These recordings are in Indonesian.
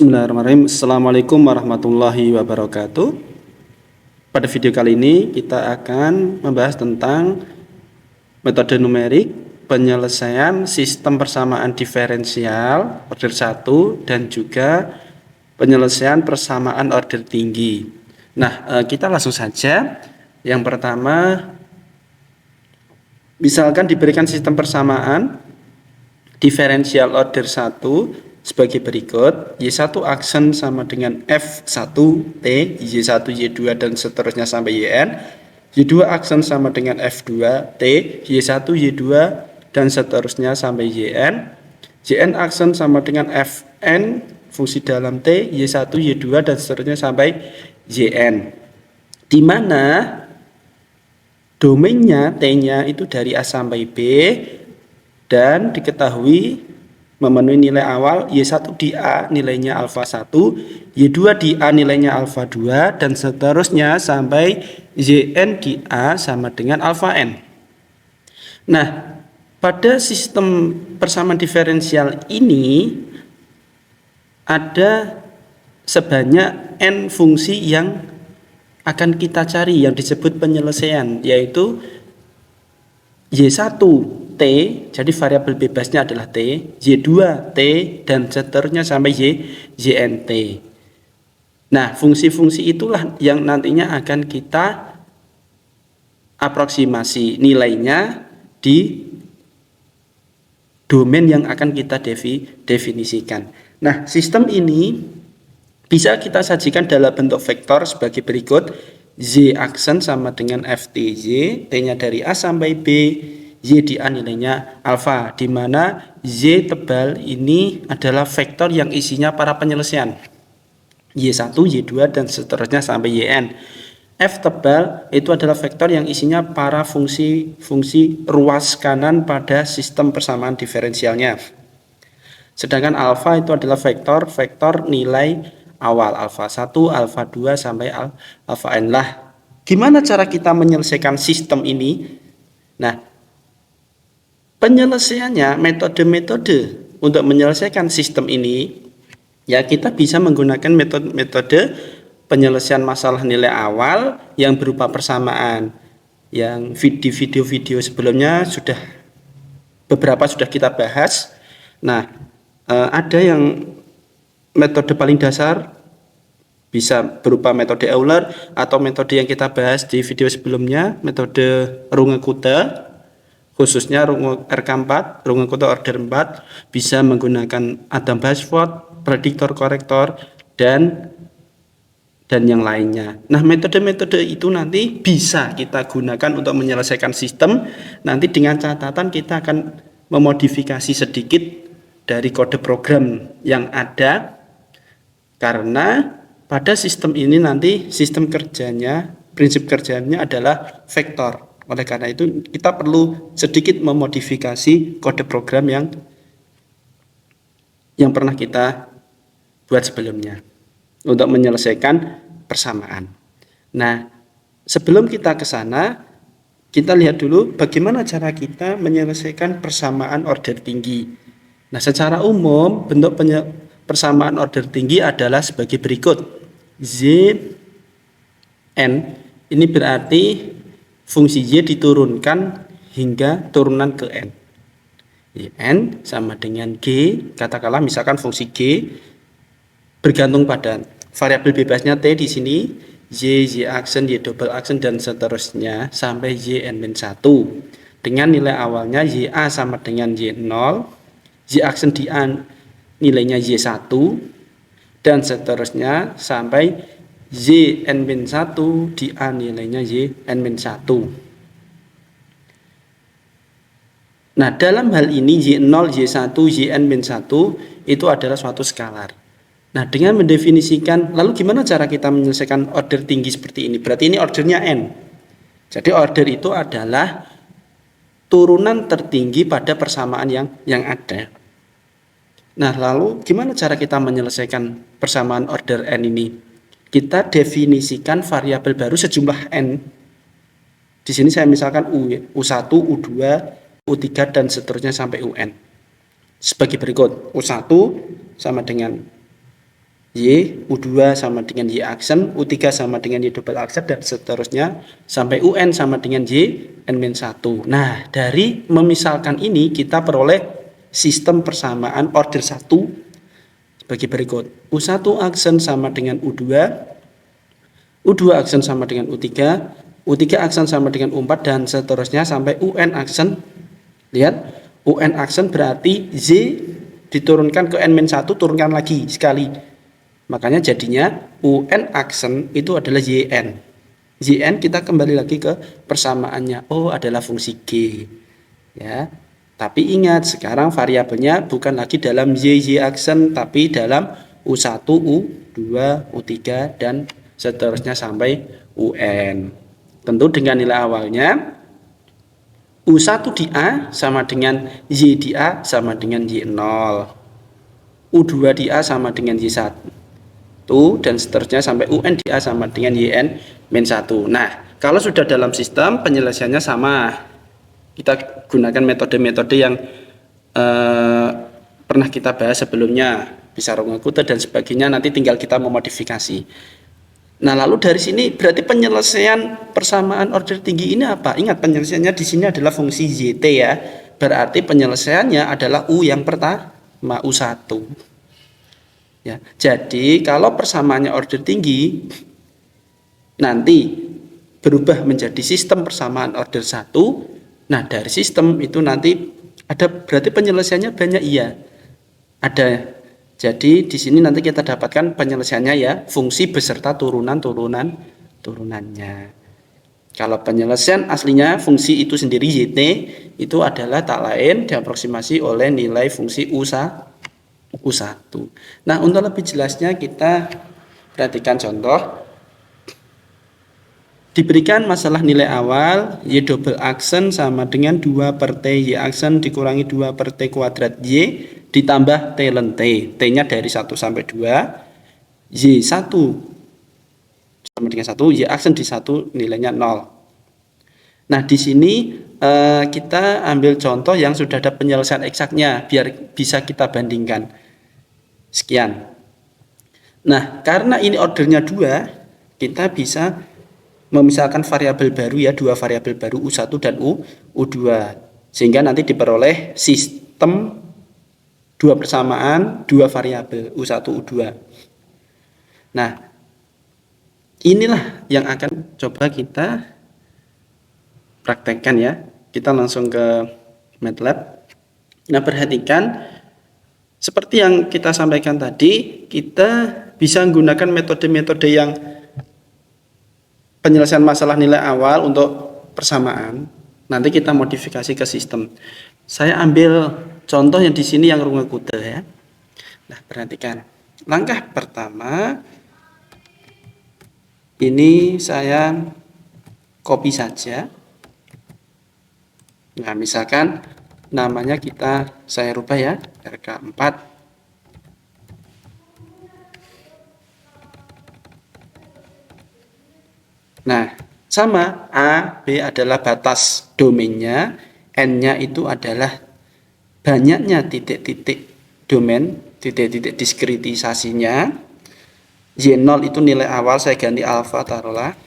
Bismillahirrahmanirrahim. Assalamualaikum warahmatullahi wabarakatuh. Pada video kali ini kita akan membahas tentang metode numerik penyelesaian sistem persamaan diferensial order 1 dan juga penyelesaian persamaan order tinggi. Nah, kita langsung saja. Yang pertama, misalkan diberikan sistem persamaan diferensial order 1 sebagai berikut. Y1 aksen sama dengan F1T, Y1, Y2 dan seterusnya sampai Yn. Y2 aksen sama dengan F2T, Y1, Y2 dan seterusnya sampai Yn. Yn aksen sama dengan Fn fungsi dalam T, Y1, Y2 dan seterusnya sampai Yn. Di mana domainnya T-nya itu dari A sampai B dan diketahui memenuhi nilai awal Y1 di A nilainya alfa 1, Y2 di A nilainya alfa 2 dan seterusnya sampai Yn di A sama dengan alfa n. Nah, pada sistem persamaan diferensial ini ada sebanyak n fungsi yang akan kita cari yang disebut penyelesaian, yaitu Y1 T, jadi variabel bebasnya adalah T, Y2 T dan seterusnya sampai YNT. Nah, fungsi-fungsi itulah yang nantinya akan kita aproksimasi nilainya di domain yang akan kita definisikan. Nah, sistem ini bisa kita sajikan dalam bentuk vektor sebagai berikut. Z aksen sama dengan FTY, T-nya dari A sampai B, Y di A nilainya alfa, di mana Y tebal ini adalah vektor yang isinya para penyelesaian Y1, Y2 dan seterusnya sampai Yn. F tebal itu adalah vektor yang isinya para fungsi ruas kanan pada sistem persamaan diferensialnya. Sedangkan alfa itu adalah vektor nilai awal alfa 1, alfa 2 sampai alfa n. Lah, gimana cara kita menyelesaikan sistem ini? Nah, penyelesaiannya, metode-metode untuk menyelesaikan sistem ini, ya kita bisa menggunakan metode penyelesaian masalah nilai awal yang berupa persamaan. Yang di video-video sebelumnya beberapa sudah kita bahas. Nah, ada yang metode paling dasar bisa berupa metode Euler atau metode yang kita bahas di video sebelumnya, metode Runge-Kutta. Khususnya runge RK4, Runge-Kutta order 4 bisa menggunakan Adam-Basford, prediktor korektor dan yang lainnya. Nah, metode-metode itu nanti bisa kita gunakan untuk menyelesaikan sistem. Nanti dengan catatan kita akan memodifikasi sedikit dari kode program yang ada, karena pada sistem ini nanti sistem kerjanya, prinsip kerjanya adalah vektor. Oleh karena itu kita perlu sedikit memodifikasi kode program yang pernah kita buat sebelumnya untuk menyelesaikan persamaan. Nah, sebelum kita ke sana, kita lihat dulu bagaimana cara kita menyelesaikan persamaan order tinggi. Nah, secara umum bentuk persamaan order tinggi adalah sebagai berikut. Zn ini berarti fungsi Y diturunkan hingga turunan ke N. N sama dengan G, katakanlah misalkan fungsi G bergantung pada variabel bebasnya T di sini, Y aksen, Y double aksen dan seterusnya sampai Yn-1. Dengan nilai awalnya YA sama dengan Y0, Y aksen di A nilainya Y1 dan seterusnya sampai Yn-1 di A nilainya Yn-1. Nah, dalam hal ini Y0, Y1, Yn-1 itu adalah suatu skalar. Nah, dengan mendefinisikan, lalu gimana cara kita menyelesaikan order tinggi seperti ini? Berarti ini ordernya N. Jadi order itu adalah turunan tertinggi pada persamaan yang ada. Nah, lalu gimana cara kita menyelesaikan persamaan order N ini? Kita definisikan variabel baru sejumlah N. Di sini saya misalkan U1, U2, U3 dan seterusnya sampai UN. Sebagai berikut. U1 sama dengan Y, U2 sama dengan Y aksen, U3 sama dengan Y double aksen, dan seterusnya sampai UN sama dengan Y N-1. Nah, dari memisalkan ini kita peroleh sistem persamaan order 1 sebagai berikut. U1 aksen sama dengan U2, U2 aksen sama dengan U3, U3 aksen sama dengan U4, dan seterusnya sampai UN aksen. Lihat, UN aksen berarti Z diturunkan ke N-1, turunkan lagi sekali. Makanya jadinya UN aksen itu adalah YN. YN kita kembali lagi ke persamaannya. Oh, adalah fungsi G. Ya. Tapi ingat, sekarang variabelnya bukan lagi dalam Y aksen, tapi dalam U1, U2, U3, dan seterusnya sampai UN. Tentu dengan nilai awalnya U1 di A sama dengan Y di A sama dengan Y0. U2 di A sama dengan Y1. Dan seterusnya sampai UN di A sama dengan YN-1. Nah, kalau sudah dalam sistem penyelesaiannya sama. Kita gunakan metode-metode yang pernah kita bahas sebelumnya, bisa Runge-Kutta dan sebagainya, nanti tinggal kita memodifikasi. Nah, lalu dari sini berarti penyelesaian persamaan order tinggi ini apa? Ingat, penyelesaiannya di sini adalah fungsi YT ya. Berarti penyelesaiannya adalah U yang pertama, U1. Ya, jadi kalau persamaannya order tinggi nanti berubah menjadi sistem persamaan order 1. Nah, dari sistem itu nanti ada berarti penyelesaiannya banyak, iya. Ada. Jadi di sini nanti kita dapatkan penyelesaiannya ya, fungsi beserta turunannya. Kalau penyelesaian aslinya fungsi itu sendiri YT itu adalah tak lain diaproksimasi oleh nilai fungsi U1. Nah, untuk lebih jelasnya kita perhatikan contoh. Diberikan masalah nilai awal Y double aksen sama dengan 2 per T Y aksen dikurangi 2 per T kuadrat Y ditambah T ln T. T-nya dari 1 sampai 2. Y1 sama dengan 1, Y aksen di 1 nilainya 0. Nah, di sini kita ambil contoh yang sudah ada penyelesaian eksaknya biar bisa kita bandingkan. Sekian. Nah, karena ini ordernya 2, kita bisa memisalkan variabel baru ya, 2 variabel baru U1 dan U2. Sehingga nanti diperoleh sistem 2 persamaan 2 variabel U1 U2. Nah, inilah yang akan coba kita praktekkan ya. Kita langsung ke MATLAB. Nah, perhatikan seperti yang kita sampaikan tadi, kita bisa menggunakan metode-metode yang penyelesaian masalah nilai awal untuk persamaan. Nanti kita modifikasi ke sistem. Saya ambil contoh yang di sini yang Runge-Kutta ya. Nah, perhatikan. Langkah pertama ini saya copy saja. Nah, misalkan namanya saya rubah ya, RK4. Nah, sama A, B adalah batas domainnya, N-nya itu adalah banyaknya titik-titik domain, titik-titik diskritisasinya. Y0 itu nilai awal, saya ganti alfa taruhlah.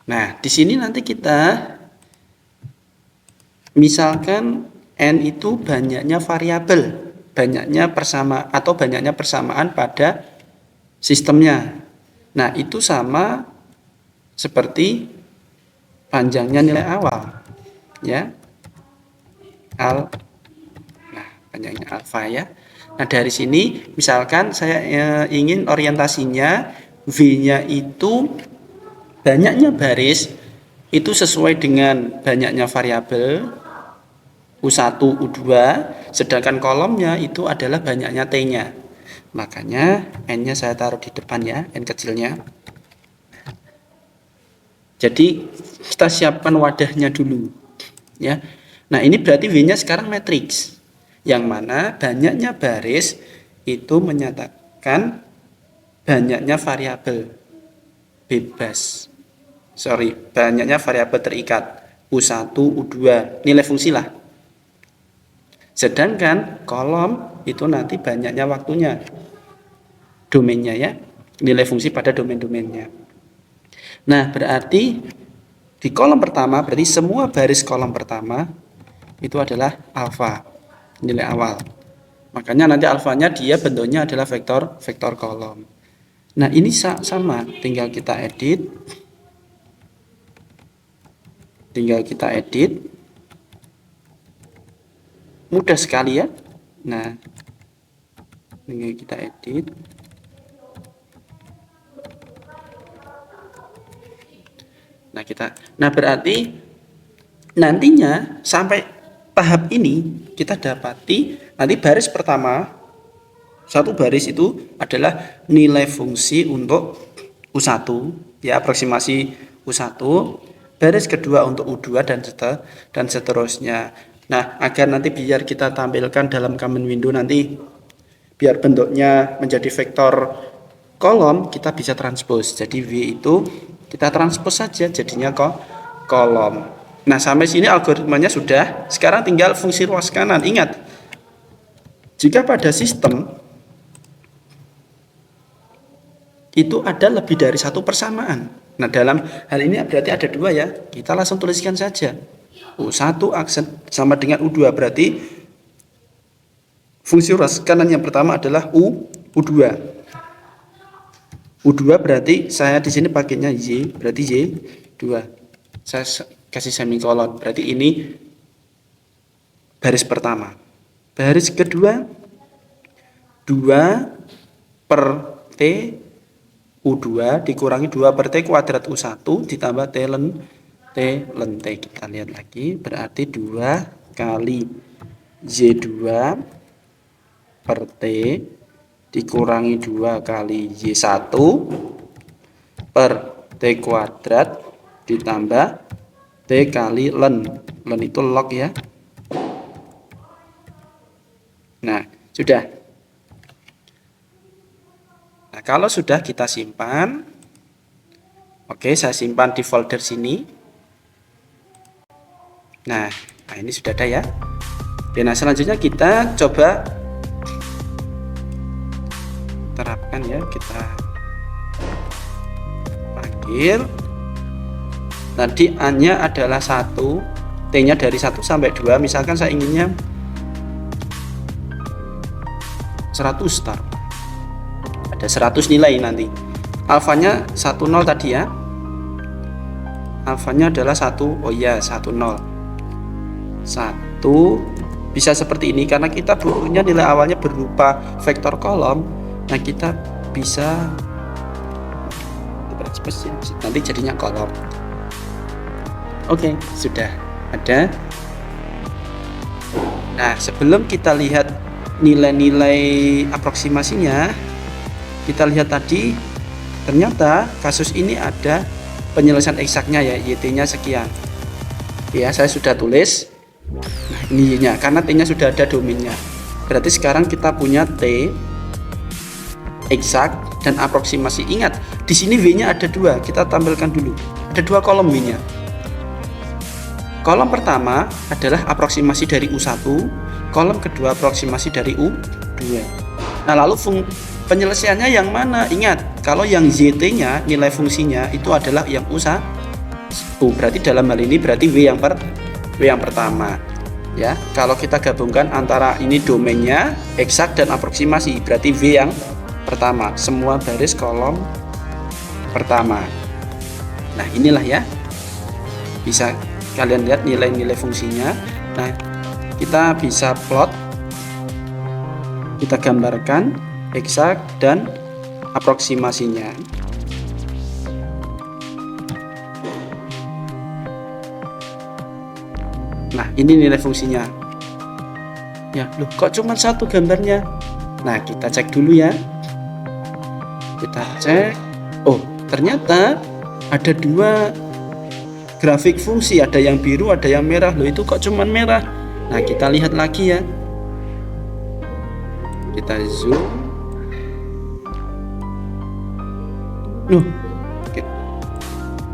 Nah, di sini nanti kita misalkan N itu banyaknya variabel, banyaknya persamaan pada sistemnya. Nah, itu sama seperti panjangnya nilai awal, ya. Nah, panjangnya alfa ya. Nah, dari sini misalkan saya ingin orientasinya V-nya itu banyaknya baris itu sesuai dengan banyaknya variabel U1, U2, sedangkan kolomnya itu adalah banyaknya T-nya. Makanya N-nya saya taruh di depan ya, N kecilnya. Jadi kita siapkan wadahnya dulu ya. Nah, ini berarti V-nya sekarang matriks, yang mana banyaknya baris itu menyatakan banyaknya variabel bebas. Banyaknya variabel terikat U1, U2, nilai fungsi lah. Sedangkan kolom itu nanti banyaknya waktunya. domainnya ya, nilai fungsi pada domain-domainnya. Nah, berarti di kolom pertama, berarti semua baris kolom pertama itu adalah alfa, nilai awal. Makanya nanti alfanya dia bentuknya adalah vektor kolom. Nah, ini sama, tinggal kita edit. Mudah sekali ya. Nah, tinggal kita edit. Nah, berarti nantinya sampai tahap ini kita dapati nanti baris pertama, satu baris itu adalah nilai fungsi untuk U1 ya, aproksimasi U1, baris kedua untuk U2 dan seterusnya. Nah, agar nanti biar kita tampilkan dalam command window nanti biar bentuknya menjadi vektor kolom, kita bisa transpose. Jadi V itu kita transpose saja jadinya kolom. Nah, sampai sini algoritmanya sudah. Sekarang tinggal fungsi ruas kanan. Ingat, jika pada sistem itu ada lebih dari satu persamaan. Nah, dalam hal ini berarti ada dua ya. Kita langsung tuliskan saja. U1 aksen sama dengan U2, berarti fungsi ruas kanan yang pertama adalah U2. U2 berarti saya di sini pakainya Y, berarti Y2. Saya kasih semikolon, berarti ini baris pertama. Baris kedua 2 per T U2 dikurangi 2 per T kuadrat U1 ditambah T ln T. Kita lihat lagi, berarti 2 kali Y2 per T dikurangi 2 kali Y1 per T kuadrat ditambah T kali ln itu log ya. Nah, sudah. Nah, kalau sudah kita simpan, oke, saya simpan di folder sini. Nah, ini sudah ada ya. Oke, nah selanjutnya kita coba terapkan ya, kita panggil. Tadi A-nya adalah 1, T-nya dari 1 sampai 2, misalkan saya inginnya 100 start. Ada 100 nilai nanti. Alfanya 10 tadi ya. Alfanya adalah 1, oh iya 10. 1 bisa seperti ini karena kita butuhnya nilai awalnya berupa vektor kolom. Nah, kita bisa nanti jadinya kolom. Oke, sudah ada. Nah, sebelum kita lihat nilai-nilai aproksimasinya, kita lihat tadi ternyata kasus ini ada penyelesaian eksaknya ya, YT-nya sekian. Ya, saya sudah tulis. Nah, ini Y-nya karena T-nya sudah ada domainnya. Berarti sekarang kita punya T eksak dan aproksimasi. Ingat, di sini W-nya ada 2. Kita tampilkan dulu. Ada 2 kolom W-nya. Kolom pertama adalah aproksimasi dari U1, kolom kedua aproksimasi dari U2. Nah, lalu penyelesaiannya yang mana? Ingat, kalau yang YT-nya, nilai fungsinya itu adalah yang U1. Berarti dalam hal ini berarti W yang pertama. Ya, kalau kita gabungkan antara ini domainnya, eksak dan aproksimasi, berarti W yang pertama. Semua baris kolom pertama. Nah, inilah ya. Bisa kalian lihat nilai-nilai fungsinya. Nah, kita bisa plot, kita gambarkan eksak dan aproksimasinya. Nah, ini nilai fungsinya. Ya, loh, kok cuma satu gambarnya? Nah, kita cek dulu ya. Kita cek. Oh, ternyata ada 2 grafik fungsi, ada yang biru, ada yang merah. Loh, itu kok cuman merah? Nah, kita lihat lagi ya. Kita zoom. Loh,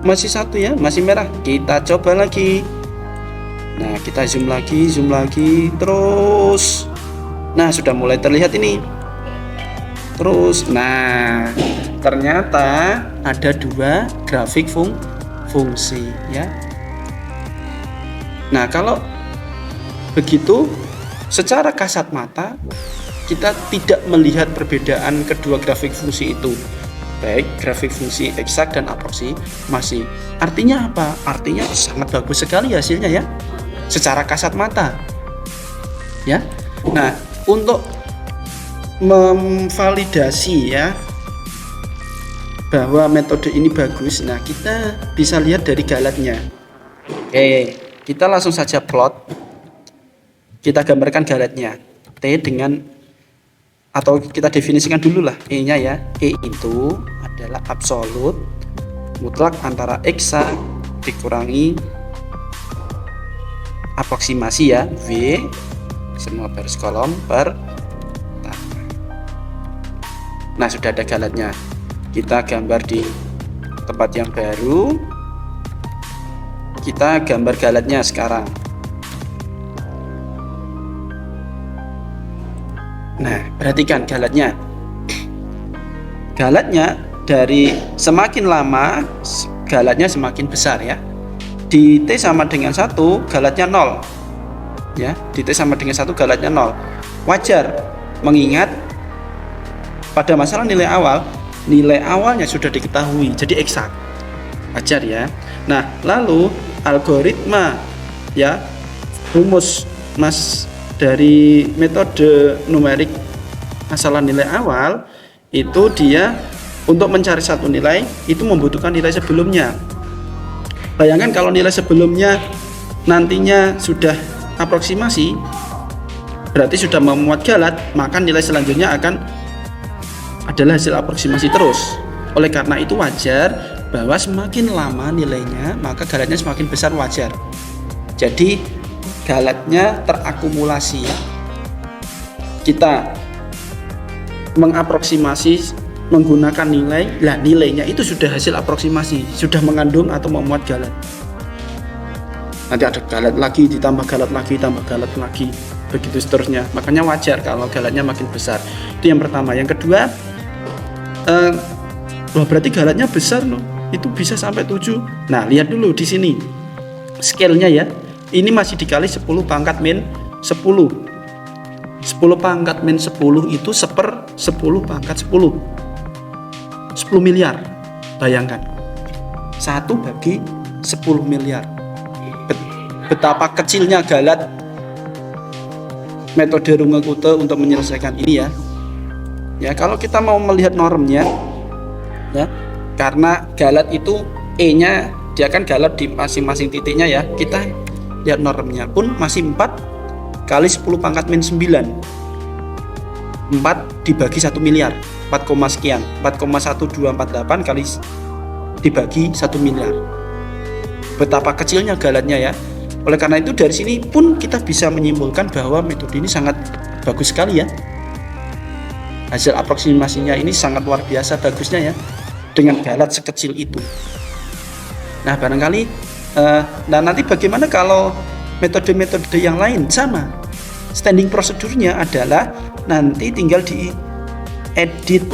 masih satu ya, masih merah. Kita coba lagi. Nah, kita zoom lagi, terus. Nah, sudah mulai terlihat ini. terus. Nah, ternyata ada dua grafik fungsi ya. Nah, kalau begitu secara kasat mata kita tidak melihat perbedaan kedua grafik fungsi itu, baik grafik fungsi eksak dan aproksimasi. Artinya apa? Artinya sangat bagus sekali hasilnya ya, secara kasat mata ya. Nah, untuk memvalidasi ya bahwa metode ini bagus, nah kita bisa lihat dari galatnya. Oke, kita langsung saja plot. Kita gambarkan galatnya. T dengan, atau kita definisikan dulu lah E-nya ya. E itu adalah absolut mutlak antara eksak dikurangi aproksimasi ya, V semua baris kolom per. Nah, sudah ada galatnya. Kita gambar di tempat yang baru. Kita gambar galatnya sekarang. Nah, perhatikan galatnya. Galatnya dari semakin lama galatnya semakin besar ya. Di T sama dengan 1 galatnya 0. Ya, di T sama dengan 1 galatnya 0. Wajar, mengingat pada masalah nilai awalnya sudah diketahui, jadi eksak. Wajar ya. Nah, lalu algoritma ya, rumus dari metode numerik masalah nilai awal itu dia untuk mencari satu nilai itu membutuhkan nilai sebelumnya. Bayangkan kalau nilai sebelumnya nantinya sudah aproksimasi, berarti sudah memuat galat, maka nilai selanjutnya adalah hasil aproksimasi terus. Oleh karena itu wajar bahwa semakin lama nilainya maka galatnya semakin besar, wajar. Jadi galatnya terakumulasi ya. Kita mengaproksimasi menggunakan nilai, lah nilainya itu sudah hasil aproksimasi, sudah mengandung atau memuat galat. Nanti ada galat lagi, ditambah galat lagi, tambah galat lagi, begitu seterusnya. Makanya wajar kalau galatnya makin besar. Itu yang pertama. Yang kedua, berarti galatnya besar loh, itu bisa sampai 7. Nah, lihat dulu di sini scale-nya ya. Ini masih dikali 10 pangkat min 10. 10 pangkat min 10 itu 1/10 pangkat 10. 10 miliar. Bayangkan. 1 bagi 10 miliar. Betapa kecilnya galat metode Runge-Kutta untuk menyelesaikan ini ya. Ya, kalau kita mau melihat normnya ya, karena galat itu E-nya dia kan galat di masing-masing titiknya ya. Kita lihat normnya pun masih 4 kali 10 pangkat min 9. 4 dibagi 1 miliar, 4, sekian, 4,1248 kali dibagi 1 miliar. Betapa kecilnya galatnya ya. Oleh karena itu dari sini pun kita bisa menyimpulkan bahwa metode ini sangat bagus sekali ya. Hasil aproksimasinya ini sangat luar biasa bagusnya ya, dengan galat sekecil itu. Nah, barangkali nanti bagaimana kalau metode-metode yang lain? Sama, standing prosedurnya adalah nanti tinggal diedit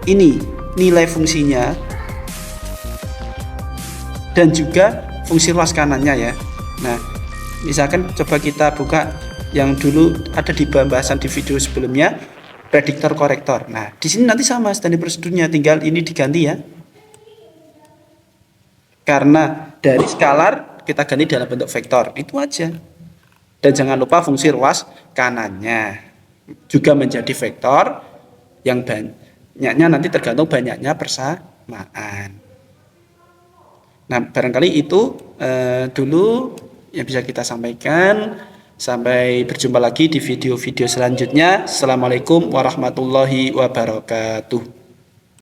ini nilai fungsinya dan juga fungsi ruas kanannya ya. Nah, misalkan coba kita buka yang dulu ada di pembahasan di video sebelumnya, prediktor korektor. Nah, di sini nanti sama standar prosedurnya, tinggal ini diganti ya. Karena dari skalar kita ganti dalam bentuk vektor, itu aja. Dan jangan lupa fungsi ruas kanannya juga menjadi vektor yang banyaknya nanti tergantung banyaknya persamaan. Nah, barangkali itu dulu yang bisa kita sampaikan. Sampai berjumpa lagi di video-video selanjutnya. Assalamualaikum warahmatullahi wabarakatuh.